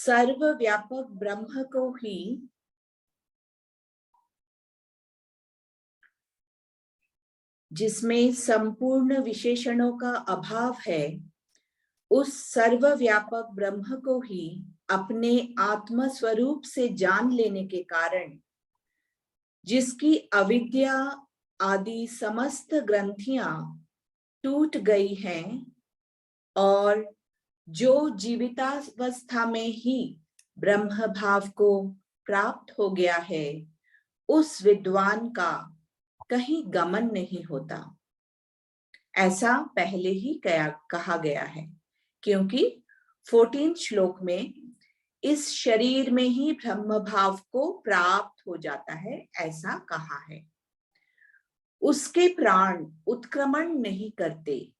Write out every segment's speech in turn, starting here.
सर्वव्यापक ब्रह्म को ही जिसमें संपूर्ण विशेषणों का अभाव है, उस सर्वव्यापक ब्रह्म को ही अपने आत्म स्वरूप से जान लेने के कारण जिसकी अविद्या आदि समस्त ग्रंथियां टूट गई हैं और जो जीवितावस्था में ही ब्रह्म भाव को प्राप्त हो गया है, उस विद्वान का कहीं गमन नहीं होता। ऐसा पहले ही कहा गया है, क्योंकि 14 श्लोक में इस शरीर में ही ब्रह्म भाव को प्राप्त हो जाता है, ऐसा कहा है। उसके प्राण उत्क्रमण नहीं करते,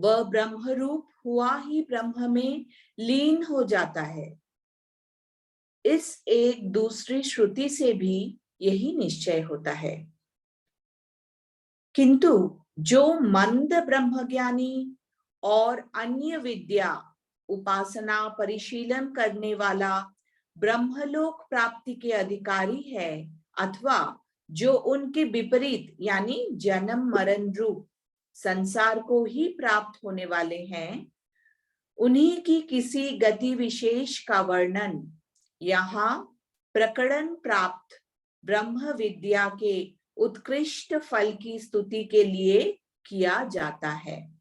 वह ब्रह्म रूप हुआ ही ब्रह्म में लीन हो जाता है। इस एक दूसरी श्रुति से भी यही निश्चय होता है। किंतु जो मंद ब्रह्मज्ञानी और अन्य विद्या उपासना परिशीलन करने वाला ब्रह्मलोक प्राप्ति के अधिकारी है, अथवा जो उनके विपरीत यानी जन्म मरण रूप संसार को ही प्राप्त होने वाले हैं, उन्हीं की किसी गति विशेष का वर्णन यहाँ प्रकरण प्राप्त ब्रह्म विद्या के उत्कृष्ट फल की स्तुति के लिए किया जाता है।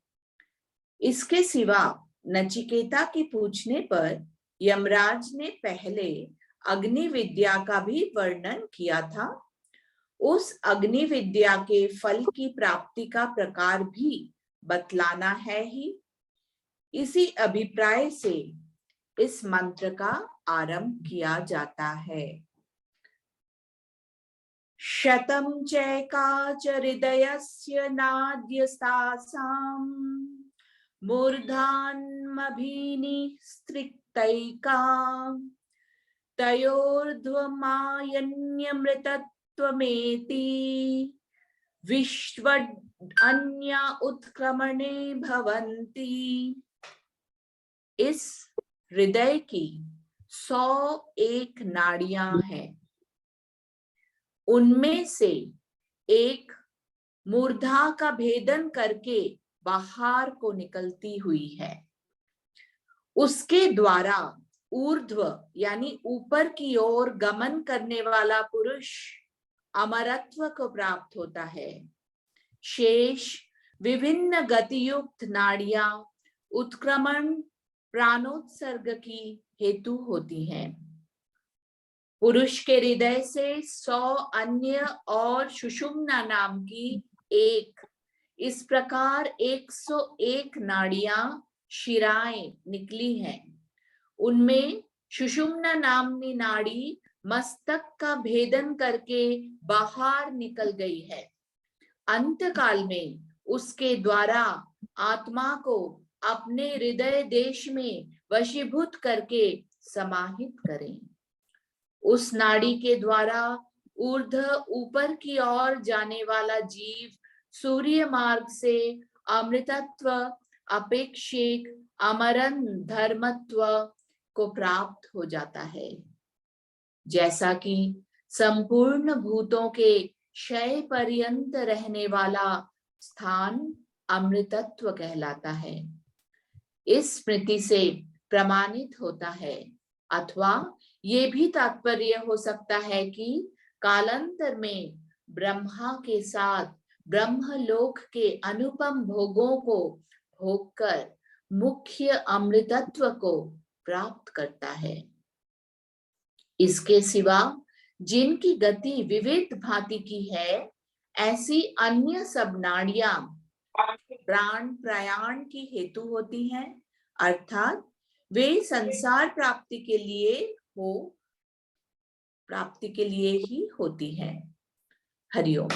इसके सिवा नचिकेता के पूछने पर यमराज ने पहले अग्नि विद्या का भी वर्णन किया था। उस अग्नि विद्या के फल की प्राप्ति का प्रकार भी बतलाना है ही। इसी अभिप्राय से इस मंत्र का आरंभ किया जाता है। शतं चैकाच हृदयस्य नाद्यस्तासाम् मूर्धान्मभीनि स्त्रिक्तैका तयोर्ध्वमायन्यमृतत्वमेति विश्वन्या उत्क्रमणे भवन्ति। इस हृदय की 101 नाड़ियां हैं। उनमें से एक मूर्धा का भेदन करके बाहर को निकलती हुई है। उसके द्वारा ऊर्ध्व यानी ऊपर की ओर गमन करने वाला पुरुष अमरत्व को प्राप्त होता है। शेष विभिन्न गतियुक्त नाड़ियां उत्क्रमण प्राणोत्सर्ग की हेतु होती हैं। पुरुष के हृदय से 100 अन्य और सुषुम्ना नाम की एक, इस प्रकार 101 नाड़ियां शिराएं निकली हैं। उनमें सुषुम्ना नामनी नाड़ी मस्तक का भेदन करके बाहर निकल गई है। अंतकाल में उसके द्वारा आत्मा को अपने हृदय देश में वशीभूत करके समाहित करें। उस नाड़ी के द्वारा ऊर्ध्व ऊपर की ओर जाने वाला जीव सूर्य मार्ग से अमृतत्व, अपेक्षिक, अमरन धर्मत्व को प्राप्त हो जाता है। जैसा कि संपूर्ण भूतों के क्षय पर्यंत रहने वाला स्थान अमृतत्व कहलाता है। इस स्मृति से प्रमाणित होता है, अथवा ये भी तात्पर्य हो सकता है कि कालांतर में ब्रह्मा के साथ ब्रह्मलोक के अनुपम भोगों को भोगकर मुख्य अमृतत्व को प्राप्त करता है। इसके सिवा जिनकी गति विविध भांति की है, ऐसी अन्य सब नाड़ियां प्राण प्रयाण की हेतु होती हैं, अर्थात वे संसार प्राप्ति के लिए ही होती हैं। हरिओम।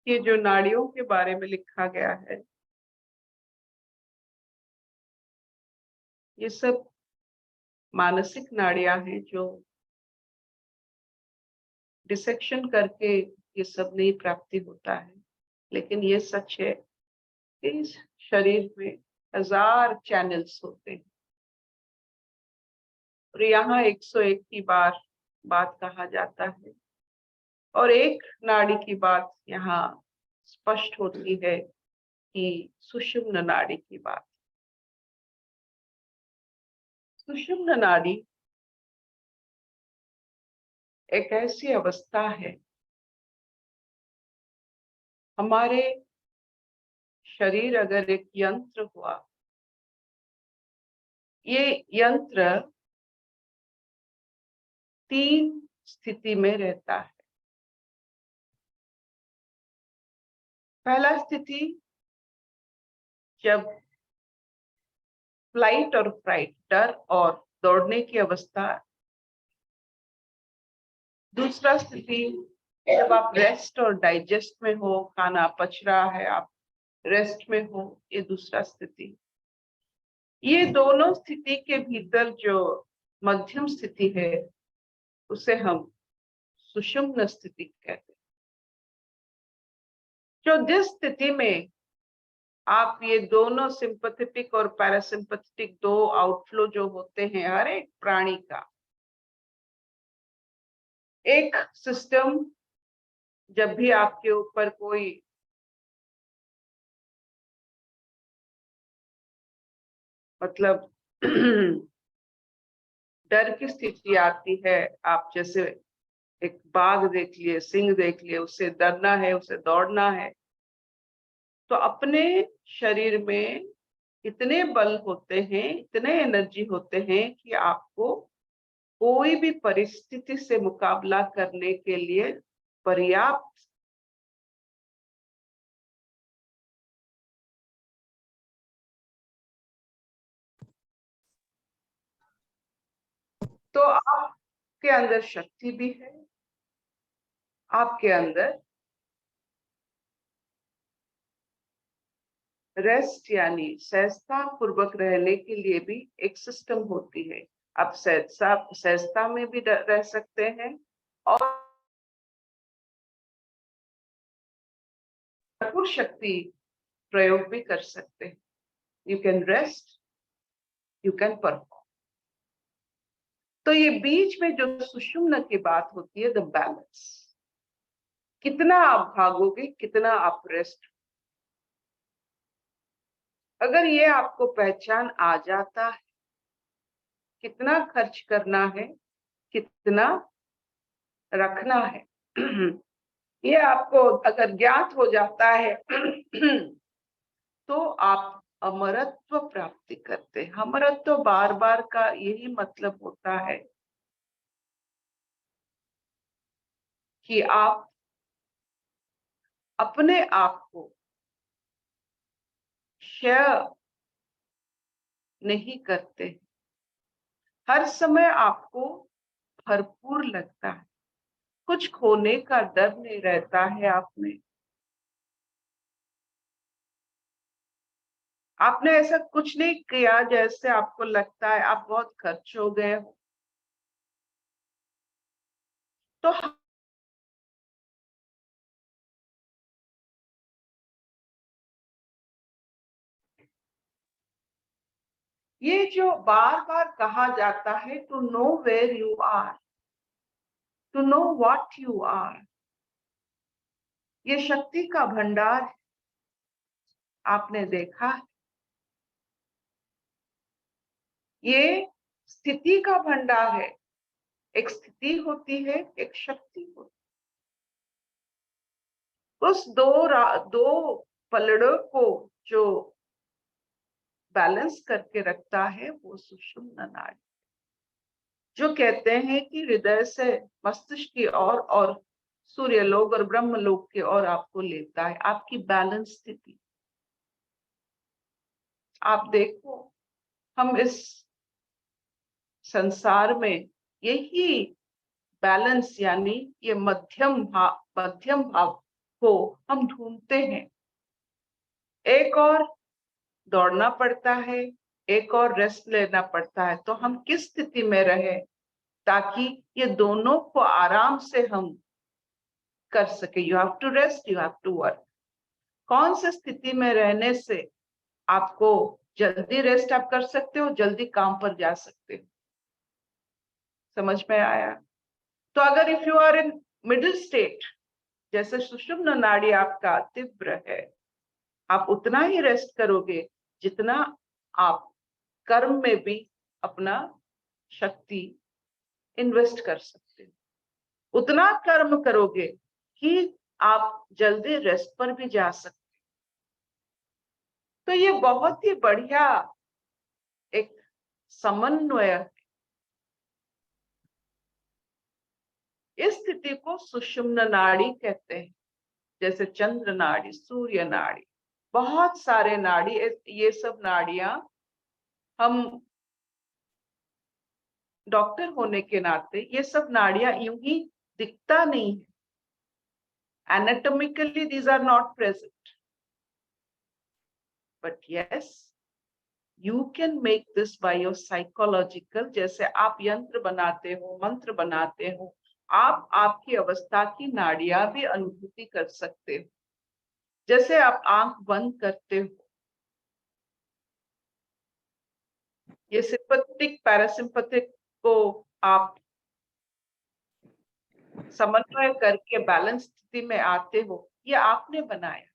ये जो नाड़ियों के बारे में लिखा गया है, ये सब मानसिक नाड़ियां हैं जो डिसेक्शन करके ये सब नहीं प्राप्ति होता है, लेकिन ये सच है कि इस शरीर में 1000 चैनल्स होते हैं और यहाँ 101 की बात कहा जाता है। और एक नाड़ी की बात यहाँ स्पष्ट होती है कि सुषुम्न नाड़ी की बात। सुषुम्न नाड़ी एक ऐसी अवस्था है, हमारे शरीर अगर एक यंत्र हुआ, ये यंत्र 3 स्थिति में रहता है। पहला स्थिति जब फ्लाइट और फ्राइट, डर और दौड़ने की अवस्था। दूसरा स्थिति जब आप रेस्ट और डाइजेस्ट में हो, खाना पच रहा है, आप रेस्ट में हो, ये दूसरा स्थिति। ये दोनों स्थिति के भीतर जो मध्यम स्थिति है उसे हम सुषुम्न स्थिति कहते हैं। जो जिस स्थिति में आप ये दोनों सिंपैथेटिक और पैरासिम्पैथेटिक 2 आउटफ्लो जो होते हैं हर एक प्राणी का, एक सिस्टम जब भी आपके ऊपर कोई मतलब डर की स्थिति आती है, आप जैसे एक बाघ देख लिए, सिंह देख लिए, उससे डरना है, उसे दौड़ना है, तो अपने शरीर में इतने बल होते हैं, इतने एनर्जी होते हैं कि आपको कोई भी परिस्थिति से मुकाबला करने के लिए पर्याप्त तो आपके अंदर शक्ति भी है, आपके अंदर रेस्ट यानी सहजता पूर्वक रहने के लिए भी एक सिस्टम होती है। आप सहजता में भी रह सकते हैं और भरपूर शक्ति प्रयोग भी कर सकते हैं। You can rest, you can perform. तो ये बीच में जो सुषुम्न की बात होती है, द बैलेंस, कितना आप भागोगे, कितना आप रेस्ट। अगर ये आपको पहचान आ जाता है, कितना खर्च करना है, कितना रखना है, ये आपको अगर ज्ञात हो जाता है तो आप अमरत्व प्राप्ति करते हैं। अमरत्व बार बार का यही मतलब होता है कि आप अपने आप को क्षय नहीं करते, हर समय आपको भरपूर लगता है, कुछ खोने का डर नहीं रहता है आप में। आपने ऐसा कुछ नहीं किया जैसे आपको लगता है आप बहुत खर्च हो गए हो। तो ये जो बार बार कहा जाता है, to know where you are, to know what you are, ये शक्ति का भंडार है। आपने देखा है, ये स्थिति का भंडार है। एक स्थिति होती है, एक शक्ति होती है। उस दो पलड़ों को जो बैलेंस करके रखता है वो सुषुम्ना नाड़ी, जो कहते हैं कि हृदय से मस्तिष्क की ओर और सूर्यलोक और ब्रह्मलोक की ओर आपको लेता है, आपकी बैलेंस स्थिति। आप देखो, हम इस संसार में यही बैलेंस यानी ये मध्यम भाव को हम ढूंढते हैं। एक और दौड़ना पड़ता है, एक और रेस्ट लेना पड़ता है। तो हम किस स्थिति में रहे ताकि ये दोनों को आराम से हम कर सके। You have to rest, you have to work. कौन सी स्थिति में रहने से आपको जल्दी रेस्ट आप कर सकते हो, जल्दी काम पर जा सकते हो। समझ में आया? तो अगर if you are in middle state, जैसे सुषुम्ना नाड़ी आपका तीव्र है, आप उतना ही रेस्ट करोगे जितना आप कर्म में भी अपना शक्ति इन्वेस्ट कर सकते हो। उतना कर्म करोगे कि आप जल्दी रेस्ट पर भी जा सकते। तो ये बहुत ही बढ़िया एक समन्वय है। इस स्थिति को सुषुम्ना नाड़ी कहते हैं। जैसे चंद्र नाड़ी, सूर्य नाड़ी, बहुत सारे नाड़ी, ये सब नाड़ियां हम डॉक्टर होने के नाते ये सब नाड़ियां यूं ही दिखता नहीं है। Anatomically these are not present, but yes you can make this by your psychological. जैसे आप यंत्र बनाते हो, मंत्र बनाते हो, आप आपकी अवस्था की नाड़ियां भी अनुभूति कर सकते हो। जैसे आप आंख बंद करते हो, ये सिंपैथेटिक पैरासिम्पैथिक को आप समन्वय करके बैलेंस स्थिति में आते हो, ये आपने बनाया।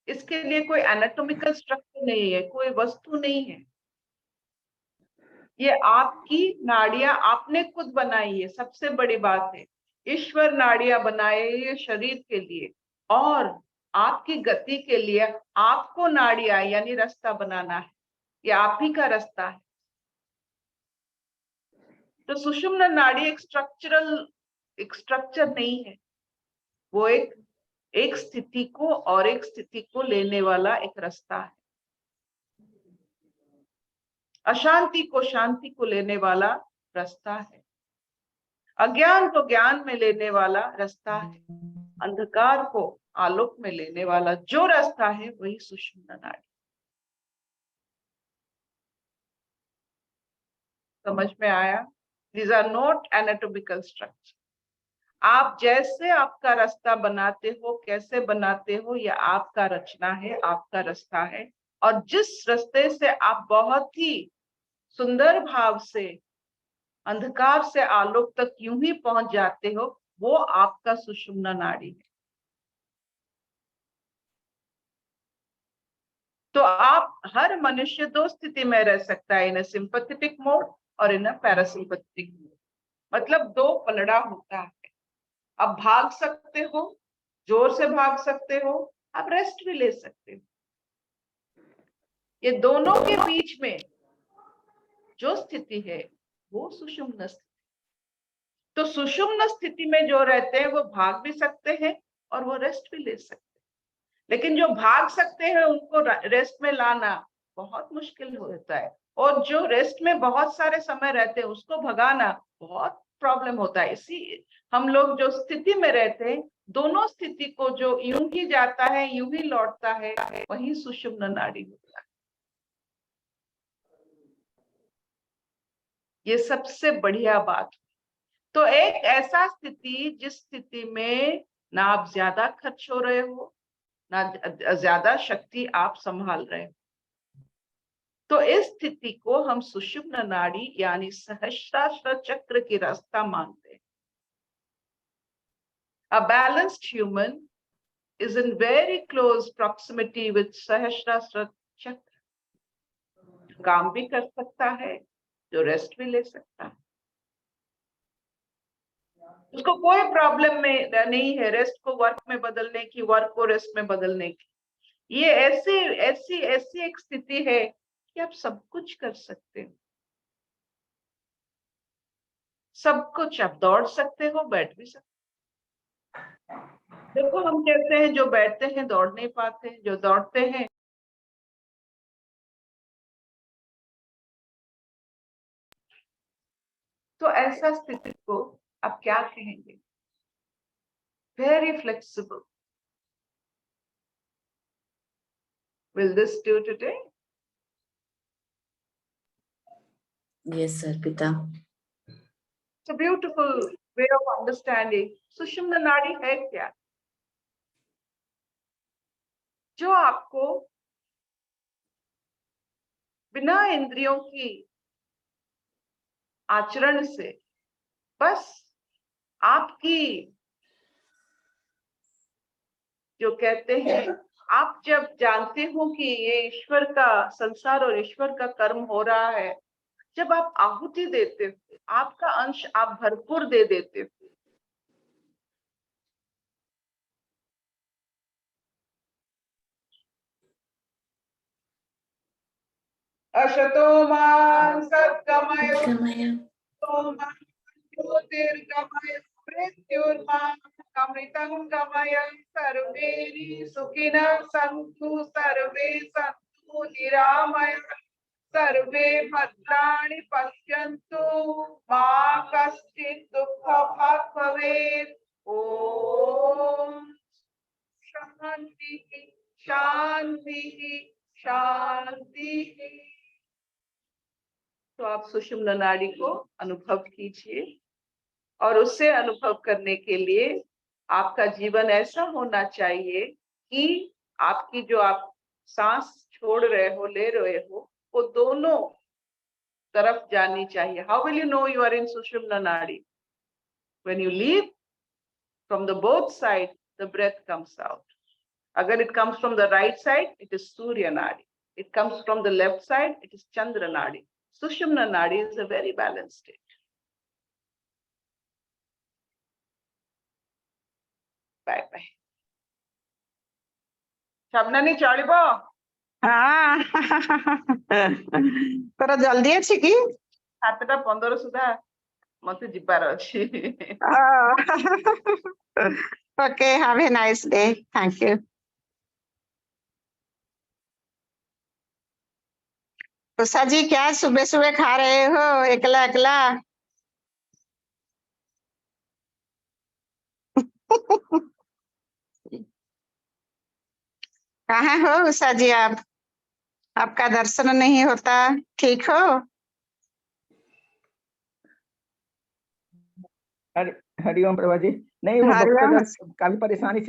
इसके लिए कोई एनाटॉमिकल स्ट्रक्चर नहीं है, कोई वस्तु नहीं है। ये आपकी नाड़ियां आपने खुद बनाई है। सबसे बड़ी बात है, ईश्वर नाड़ियां बनाए ये शरीर के लिए, और आपकी गति के लिए आपको नाड़ियां यानी रास्ता बनाना है। ये आप ही का रास्ता है। तो सुषुम्ना नाड़ी एक स्ट्रक्चर नहीं है, वो एक स्थिति को और एक स्थिति को लेने वाला एक रास्ता है। अशांति को शांति को लेने वाला रास्ता है। अज्ञान को ज्ञान में लेने वाला रास्ता है। अंधकार को आलोक में लेने वाला जो रास्ता है वही सुषुम्ना नाड़ी। समझ में आया? These are not anatomical structure. आप जैसे आपका रास्ता बनाते हो, कैसे बनाते हो, यह आपका रचना है, आपका रास्ता है। और जिस रास्ते से आप बहुत ही सुंदर भाव से अंधकार से आलोक तक यूं ही पहुंच जाते हो, वो आपका सुषुम्ना नाड़ी है। तो आप हर मनुष्य दो स्थिति में रह सकता है, इन सिंपैथेटिक मोड और इन पैरासिम्पैथेटिक मोड। मतलब दो पलड़ा होता है। आप भाग सकते हो, जोर से भाग सकते हो, आप रेस्ट भी ले सकते हो। ये दोनों के बीच में जो स्थिति है वो सुषुम्ना स्थिति। तो सुषुम्ना स्थिति में जो रहते हैं वो भाग भी सकते हैं और वो रेस्ट भी ले सकते हैं। लेकिन जो भाग सकते हैं उनको रेस्ट में लाना बहुत मुश्किल होता है, और जो रेस्ट में बहुत सारे समय रहते हैं उसको भगाना बहुत प्रॉब्लम होता है। इसी हम लोग जो स्थिति में रहते हैं, दोनों स्थिति को जो यूं ही जाता है यूं ही लौटता है, वही सुषुम्ना नाड़ी होता है। ये सबसे बढ़िया बात। तो एक ऐसा स्थिति जिस स्थिति में ना आप ज्यादा खर्च हो रहे हो, ना ज्यादा शक्ति आप संभाल रहे हो, तो इस स्थिति को हम सुषुम्ना नाड़ी यानी सहस्रार चक्र की रास्ता मानते हैं। A balanced human is in very close proximity with सहस्रार चक्र। काम भी कर सकता है, जो रेस्ट भी ले सकता है। उसको कोई प्रॉब्लम में नहीं है रेस्ट को वर्क में बदलने की, वर्क को रेस्ट में बदलने की। ये ऐसी ऐसी ऐसी एक स्थिति है कि आप सब कुछ कर सकते हो। सब कुछ, आप दौड़ सकते हो, बैठ भी सकते हो। देखो हम कहते हैं जो बैठते हैं दौड़ नहीं पाते, जो दौड़ते हैं तो ऐसा स्थिति को आप क्या कहेंगे? Very flexible. Will this do today? Yes, sir, पिता। It's a beautiful way of understanding. सुषुम्ना नाड़ी है क्या? जो आपको बिना इंद्रियों की आचरण से बस आपकी जो कहते हैं, आप जब जानते हो कि ये ईश्वर का संसार और ईश्वर का कर्म हो रहा है, जब आप आहुति देते हो, आपका अंश आप भरपूर दे देते हो, अशतो मा सद्गमय ज्योतिर्गमय मृत्युर्मा अमृतं गमय सर्वे सुखिनः सन्तु सर्वे सन्तु निरामय सर्वे भद्राणि पश्यन्तु मा कश्चित् दुःखभाग् भवेत्। ओम शांति शांति शांति। तो आप सुषुम्ना नाड़ी को अनुभव कीजिए, और उससे अनुभव करने के लिए आपका जीवन ऐसा होना चाहिए कि आपकी जो आप सांस छोड़ रहे हो, ले रहे हो, वो दोनों तरफ जानी चाहिए। How will you know you are in sushumna nadi? When you leave from the both side, the breath comes out. अगर it comes from the right side, it is Surya Nadi. It comes from the left side, it is Chandra Nadi. Sushumna Nadi is a very balanced state. Bye bye. Shabnani chalibo? हाँ तोरा जल्दी अच्छी की 7:15 सुधा मते जिबार अछि. Okay, have a nice day, thank you. Usha ji, क्या सुबह सुबह खा रहे हो एकला एकला? कहाँ हो उषा जी आप? आपका दर्शन नहीं होता, ठीक हो? हरिओम प्रभा जी। नहीं, वो हरिओम। काफी परेशानी